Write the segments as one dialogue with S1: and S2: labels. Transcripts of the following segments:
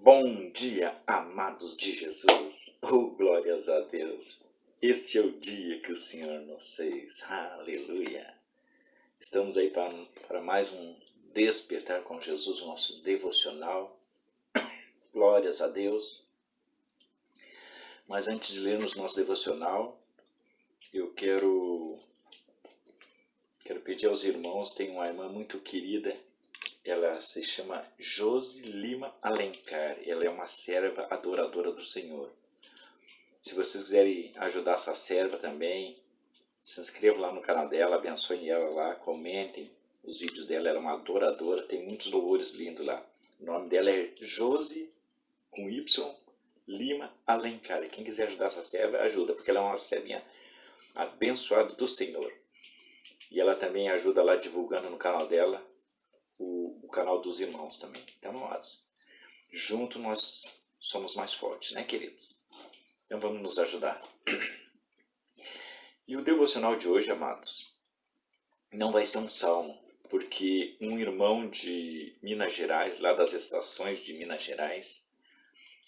S1: Bom dia, amados de Jesus. Oh, glórias a Deus. Este é o dia que o Senhor nos fez. Aleluia. Estamos aí para mais um Despertar com Jesus, o nosso devocional. Glórias a Deus. Mas antes de lermos nosso devocional, eu quero pedir aos irmãos, tem uma irmã muito querida, ela se chama Josi Lima Alencar, ela é uma serva adoradora do Senhor. Se vocês quiserem ajudar essa serva também, se inscrevam lá no canal dela, abençoem ela lá, comentem os vídeos dela, ela é uma adoradora, tem muitos louvores lindos lá. O nome dela é Josi, com Y, Lima Alencar. Quem quiser ajudar essa serva, ajuda, porque ela é uma servinha abençoada do Senhor. E ela também ajuda lá divulgando no canal dela, o canal dos irmãos também. Então, amados, junto nós somos mais fortes, né, queridos? Então vamos nos ajudar. E o devocional de hoje, amados, não vai ser um salmo, porque um irmão de Minas Gerais, lá das estações de Minas Gerais,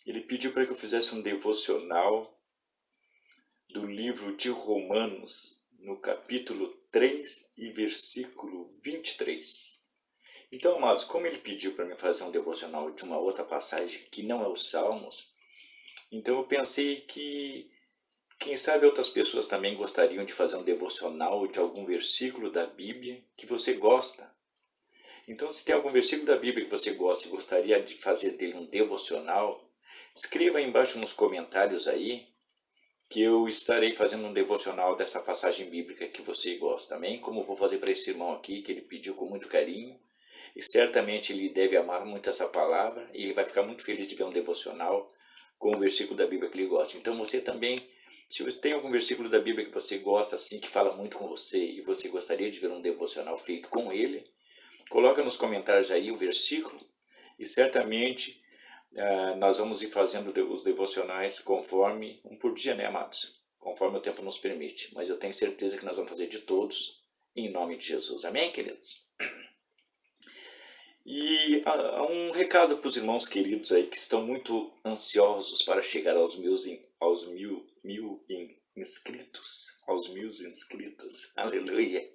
S1: ele pediu para que eu fizesse um devocional do livro de Romanos, no capítulo 3 e versículo 23. Então, amados, como ele pediu para mim fazer um devocional de uma outra passagem que não é os Salmos, então eu pensei que, quem sabe outras pessoas também gostariam de fazer um devocional de algum versículo da Bíblia que você gosta. Então, se tem algum versículo da Bíblia que você gosta e gostaria de fazer dele um devocional, escreva aí embaixo nos comentários aí, que eu estarei fazendo um devocional dessa passagem bíblica que você gosta, amém? Como eu vou fazer para esse irmão aqui, que ele pediu com muito carinho. E certamente ele deve amar muito essa palavra e ele vai ficar muito feliz de ver um devocional com o versículo da Bíblia que ele gosta. Então você também, se você tem algum versículo da Bíblia que você gosta assim, que fala muito com você e você gostaria de ver um devocional feito com ele, coloca nos comentários aí o versículo e certamente nós vamos ir fazendo os devocionais conforme, um por dia, né, amados? Conforme o tempo nos permite. Mas eu tenho certeza que nós vamos fazer de todos em nome de Jesus. Amém, queridos? E um recado para os irmãos queridos aí que estão muito ansiosos para chegar aos mil inscritos. Aos 1000 inscritos. Aleluia.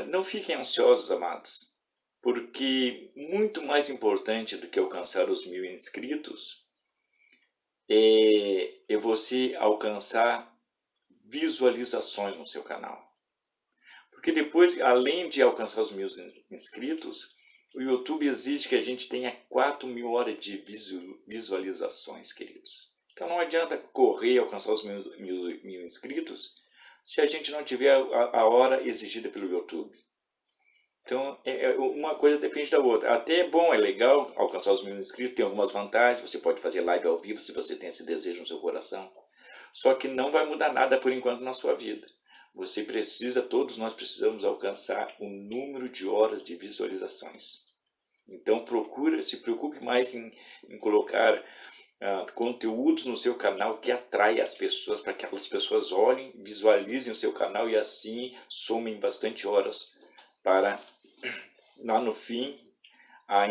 S1: Não fiquem ansiosos, amados, porque muito mais importante do que alcançar os 1000 inscritos é você alcançar visualizações no seu canal. Porque depois, além de alcançar os 1000 inscritos, o YouTube exige que a gente tenha 4000 horas de visualizações, queridos. Então não adianta correr e alcançar os 1000 inscritos se a gente não tiver a hora exigida pelo YouTube. Então, uma coisa depende da outra. Até é bom, é legal alcançar os 1000 inscritos, tem algumas vantagens, você pode fazer live ao vivo se você tem esse desejo no seu coração. Só que não vai mudar nada por enquanto na sua vida. Você precisa, todos nós precisamos alcançar o número de horas de visualizações. Então se preocupe mais em colocar conteúdos no seu canal que atraia as pessoas, para que aquelas pessoas olhem, visualizem o seu canal e assim somem bastante horas para, lá no fim,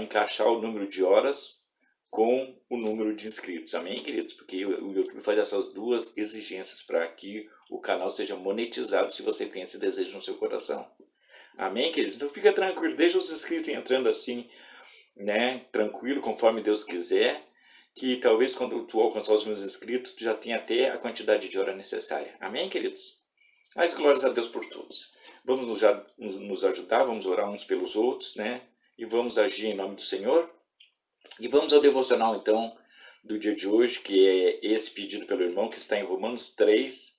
S1: encaixar o número de horas com o número de inscritos. Amém, queridos? Porque o YouTube faz essas duas exigências para que o canal seja monetizado se você tem esse desejo no seu coração. Amém, queridos? Então fica tranquilo, deixa os inscritos entrando assim, né? Tranquilo, conforme Deus quiser, que talvez quando tu alcançar os meus inscritos, tu já tenha até a quantidade de hora necessária. Amém, queridos? Mas glórias a Deus por todos. Vamos nos ajudar, vamos orar uns pelos outros, né? E vamos agir em nome do Senhor. E vamos ao devocional, então, do dia de hoje, que é esse pedido pelo irmão, que está em Romanos 3,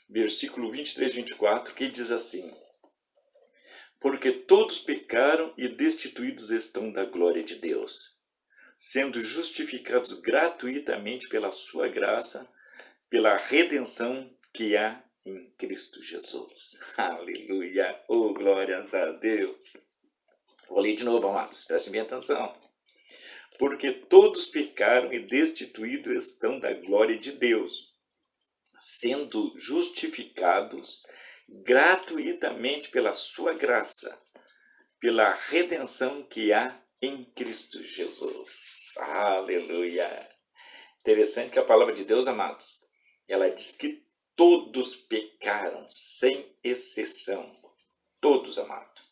S1: versículo 23 e 24, que diz assim: Porque todos pecaram e destituídos estão da glória de Deus, sendo justificados gratuitamente pela sua graça, pela redenção que há em Cristo Jesus. Aleluia! Oh, glórias a Deus! Vou ler de novo, amados, prestem bem atenção. Porque todos pecaram e destituídos estão da glória de Deus, sendo justificados gratuitamente pela sua graça, pela redenção que há em Cristo Jesus. Aleluia! Interessante que a palavra de Deus, amados, ela diz que todos pecaram, sem exceção. Todos, amados.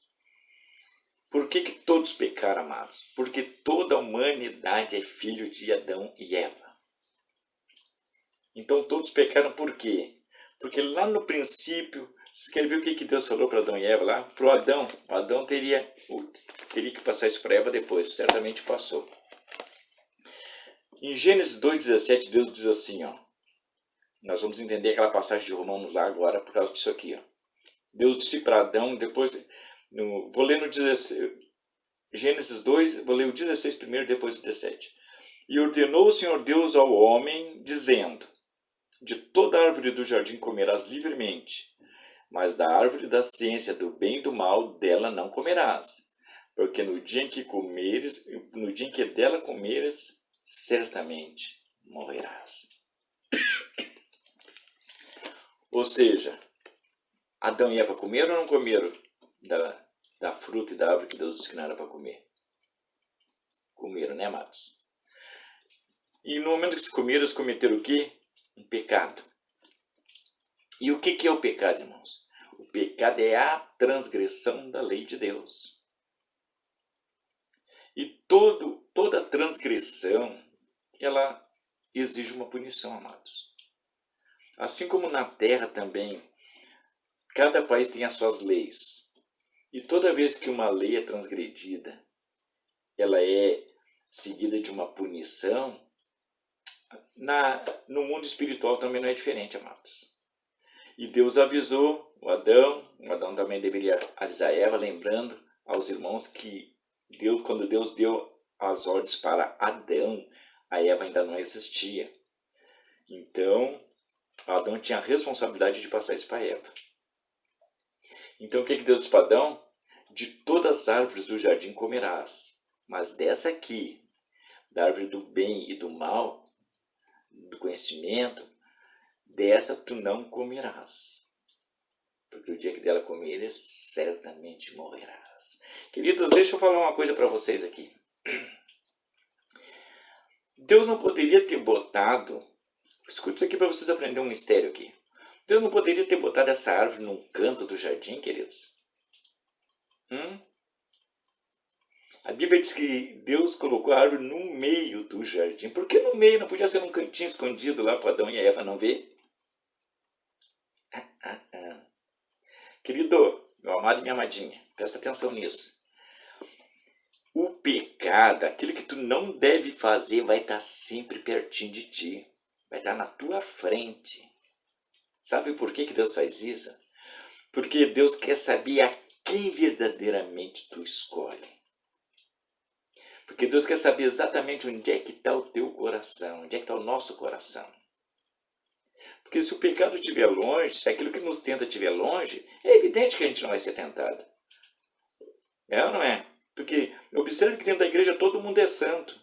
S1: Por que todos pecaram, amados? Porque toda a humanidade é filho de Adão e Eva. Então todos pecaram por quê? Porque lá no princípio, vocês querem ver o que Deus falou para Adão e Eva lá? Para o Adão teria que passar isso para Eva depois, certamente passou. Em Gênesis 2,17, Deus diz assim, ó, nós vamos entender aquela passagem de Romanos lá agora por causa disso aqui. Ó. Deus disse para Adão, depois, vou ler no 16, Gênesis 2, vou ler o 16 primeiro, depois o 17. E ordenou o Senhor Deus ao homem, dizendo, de toda árvore do jardim comerás livremente, mas da árvore da ciência do bem e do mal dela não comerás, porque no dia em que dela comeres, certamente morrerás. Ou seja, Adão e Eva comeram ou não comeram da fruta e da árvore que Deus disse que não era para comer? Comeram, né, amados? E no momento que se comeram, eles cometeram o quê? Um pecado. E o que é o pecado, irmãos? O pecado é a transgressão da lei de Deus. E toda transgressão, ela exige uma punição, amados. Assim como na terra também, cada país tem as suas leis. E toda vez que uma lei é transgredida, ela é seguida de uma punição, no mundo espiritual também não é diferente, amados. E Deus avisou o Adão também deveria avisar Eva, lembrando aos irmãos que quando Deus deu as ordens para Adão, a Eva ainda não existia. Então, Adão tinha a responsabilidade de passar isso para Eva. Então, o que Deus disse para Adão? De todas as árvores do jardim comerás, mas dessa aqui, da árvore do bem e do mal, do conhecimento, dessa tu não comerás. Porque o dia que dela comeres, certamente morrerás. Queridos, deixa eu falar uma coisa para vocês aqui. Deus não poderia ter botado... Escute isso aqui para vocês aprenderem um mistério aqui. Deus não poderia ter botado essa árvore num canto do jardim, queridos? A Bíblia diz que Deus colocou a árvore no meio do jardim. Por que no meio? Não podia ser num cantinho escondido lá para Adão e a Eva não ver? Querido, meu amado e minha amadinha, presta atenção nisso. O pecado, aquilo que tu não deve fazer, vai estar sempre pertinho de ti. Vai estar na tua frente. Sabe por que Deus faz isso? Porque Deus quer saber a quem verdadeiramente tu escolhe. Porque Deus quer saber exatamente onde é que está o teu coração, onde é que está o nosso coração. Porque se o pecado estiver longe, se aquilo que nos tenta estiver longe, é evidente que a gente não vai ser tentado. É ou não é? Porque observe que dentro da igreja todo mundo é santo.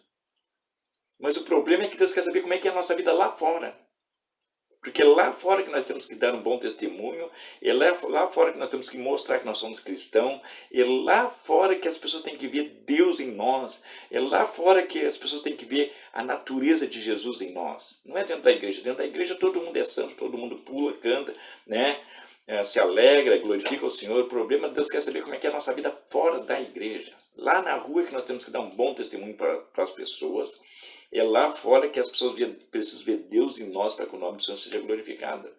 S1: Mas o problema é que Deus quer saber como é que é a nossa vida lá fora. Porque é lá fora que nós temos que dar um bom testemunho, é lá fora que nós temos que mostrar que nós somos cristãos, é lá fora que as pessoas têm que ver Deus em nós, é lá fora que as pessoas têm que ver a natureza de Jesus em nós. Não é dentro da igreja todo mundo é santo, todo mundo pula, canta, né? Se alegra, glorifica o Senhor. O problema é que Deus quer saber como é que é a nossa vida fora da igreja. Lá na rua é que nós temos que dar um bom testemunho para as pessoas. É lá fora que as pessoas precisam ver Deus em nós para que o nome do Senhor seja glorificado.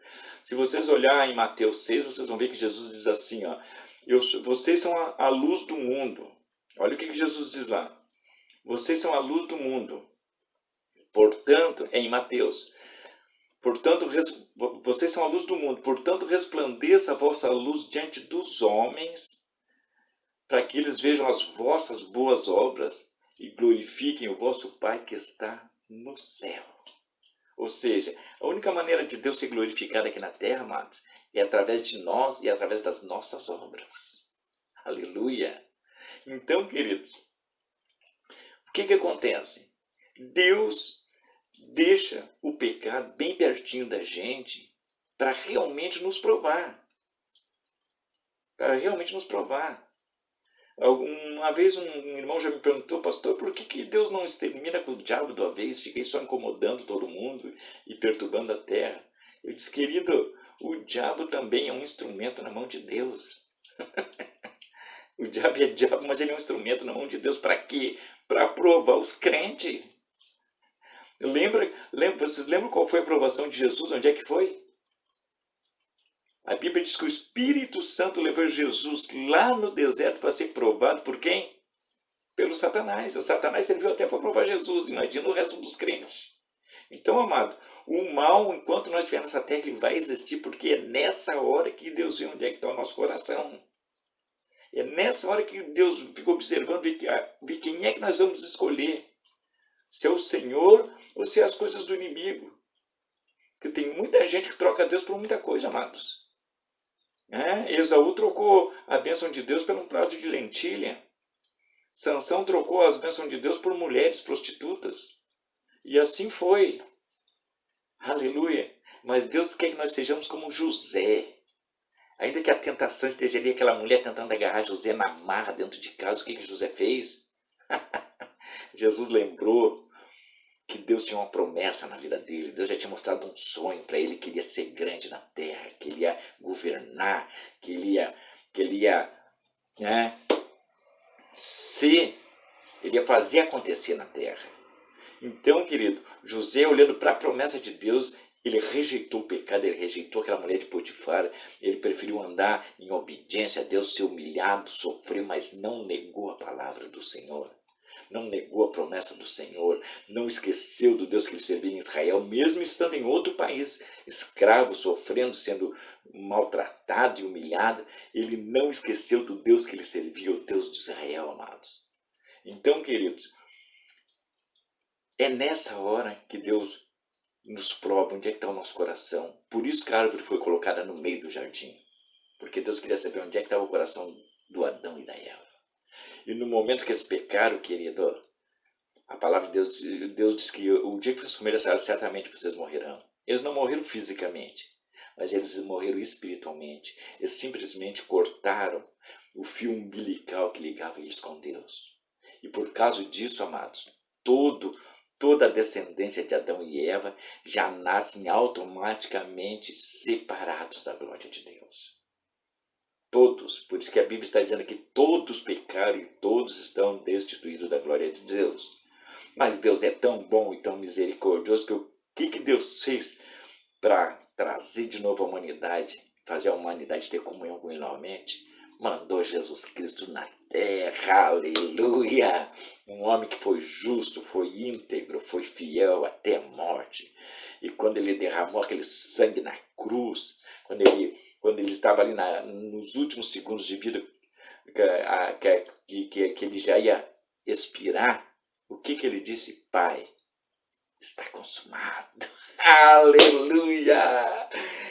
S1: Se vocês olharem em Mateus 6, vocês vão ver que Jesus diz assim, ó, vocês são a luz do mundo. Olha o que Jesus diz lá. Vocês são a luz do mundo. Portanto, é em Mateus. Portanto, vocês são a luz do mundo. Portanto, resplandeça a vossa luz diante dos homens, para que eles vejam as vossas boas obras e glorifiquem o vosso Pai que está no céu. Ou seja, a única maneira de Deus ser glorificado aqui na terra, amados, é através de nós e através das nossas obras. Aleluia! Então, queridos, o que acontece? Deus deixa o pecado bem pertinho da gente para realmente nos provar. Para realmente nos provar. Uma vez um irmão já me perguntou, pastor, por que Deus não extermina com o diabo de uma vez? Fiquei só incomodando todo mundo e perturbando a terra. Eu disse, querido, o diabo também é um instrumento na mão de Deus. O diabo é diabo, mas ele é um instrumento na mão de Deus para quê? Para provar os crentes. Vocês lembram qual foi a provação de Jesus? Onde é que foi? A Bíblia diz que o Espírito Santo levou Jesus lá no deserto para ser provado por quem? Pelo Satanás. O Satanás serviu até para provar Jesus, imagina o resto dos crentes. Então, amado, o mal, enquanto nós estivermos nessa terra, ele vai existir, porque é nessa hora que Deus vê onde é que está o nosso coração. É nessa hora que Deus fica observando, vê quem é que nós vamos escolher. Se é o Senhor ou se é as coisas do inimigo. Porque tem muita gente que troca Deus por muita coisa, amados. Esaú trocou a bênção de Deus por um prato de lentilha. Sansão trocou as bênçãos de Deus por mulheres prostitutas. E assim foi. Aleluia. Mas Deus quer que nós sejamos como José. Ainda que a tentação esteja ali, aquela mulher tentando agarrar José na marra dentro de casa, o que José fez? Jesus lembrou que Deus tinha uma promessa na vida dele. Deus já tinha mostrado um sonho para ele, que ele ia ser grande na terra, que ele ia governar, que ele ia ele ia fazer acontecer na terra. Então, querido, José, olhando para a promessa de Deus, ele rejeitou o pecado, ele rejeitou aquela mulher de Potifar, ele preferiu andar em obediência a Deus, ser humilhado, sofrer, mas não negou a palavra do Senhor. Não negou a promessa do Senhor, não esqueceu do Deus que ele servia em Israel, mesmo estando em outro país, escravo, sofrendo, sendo maltratado e humilhado, ele não esqueceu do Deus que ele servia, o Deus de Israel, amados. Então, queridos, é nessa hora que Deus nos prova onde é que está o nosso coração. Por isso que a árvore foi colocada no meio do jardim, porque Deus queria saber onde é que estava o coração do Adão e da Eva. E no momento que eles pecaram, querido, a palavra de Deus diz que o dia que vocês comerem essa árvore, certamente vocês morrerão. Eles não morreram fisicamente, mas eles morreram espiritualmente. Eles simplesmente cortaram o fio umbilical que ligava eles com Deus. E por causa disso, amados, toda a descendência de Adão e Eva já nascem automaticamente separados da glória de Deus. Todos, por isso que a Bíblia está dizendo que todos pecaram e todos estão destituídos da glória de Deus. Mas Deus é tão bom e tão misericordioso que o que Deus fez para trazer de novo a humanidade, fazer a humanidade ter comunhão com Ele novamente? Mandou Jesus Cristo na terra, aleluia! Um homem que foi justo, foi íntegro, foi fiel até a morte. E quando Ele derramou aquele sangue na cruz, quando ele estava ali nos últimos segundos de vida, que ele já ia expirar, o que ele disse? Pai, está consumado. Aleluia!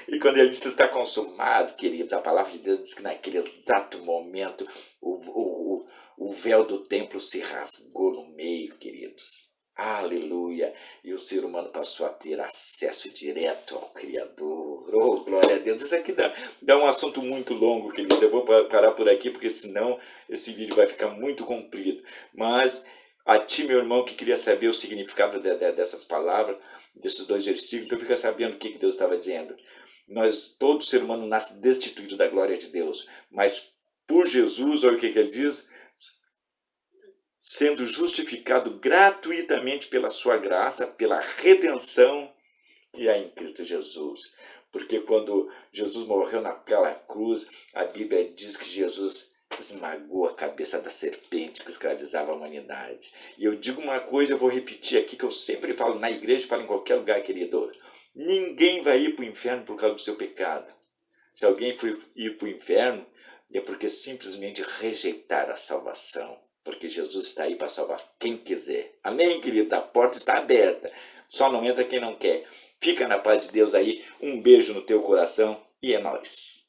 S1: E quando ele disse está consumado, queridos, a palavra de Deus diz que naquele exato momento o véu do templo se rasgou no meio, queridos. Aleluia! E o ser humano passou a ter acesso direto ao Criador. Oh, glória a Deus! Isso aqui dá um assunto muito longo, queridos. Eu vou parar por aqui, porque senão esse vídeo vai ficar muito comprido. Mas a ti, meu irmão, que queria saber o significado dessas palavras, desses dois versículos, então fica sabendo o que Deus estava dizendo. Todo ser humano nasce destituído da glória de Deus. Mas por Jesus, olha o que ele diz, sendo justificado gratuitamente pela sua graça, pela redenção que há em Cristo Jesus. Porque quando Jesus morreu naquela cruz, a Bíblia diz que Jesus esmagou a cabeça da serpente que escravizava a humanidade. E eu digo uma coisa, eu vou repetir aqui, que eu sempre falo na igreja, falo em qualquer lugar, querido. Ninguém vai ir para o inferno por causa do seu pecado. Se alguém for ir para o inferno, é porque simplesmente rejeitaram a salvação. Porque Jesus está aí para salvar quem quiser. Amém, querido? A porta está aberta. Só não entra quem não quer. Fica na paz de Deus aí. Um beijo no teu coração e é nóis.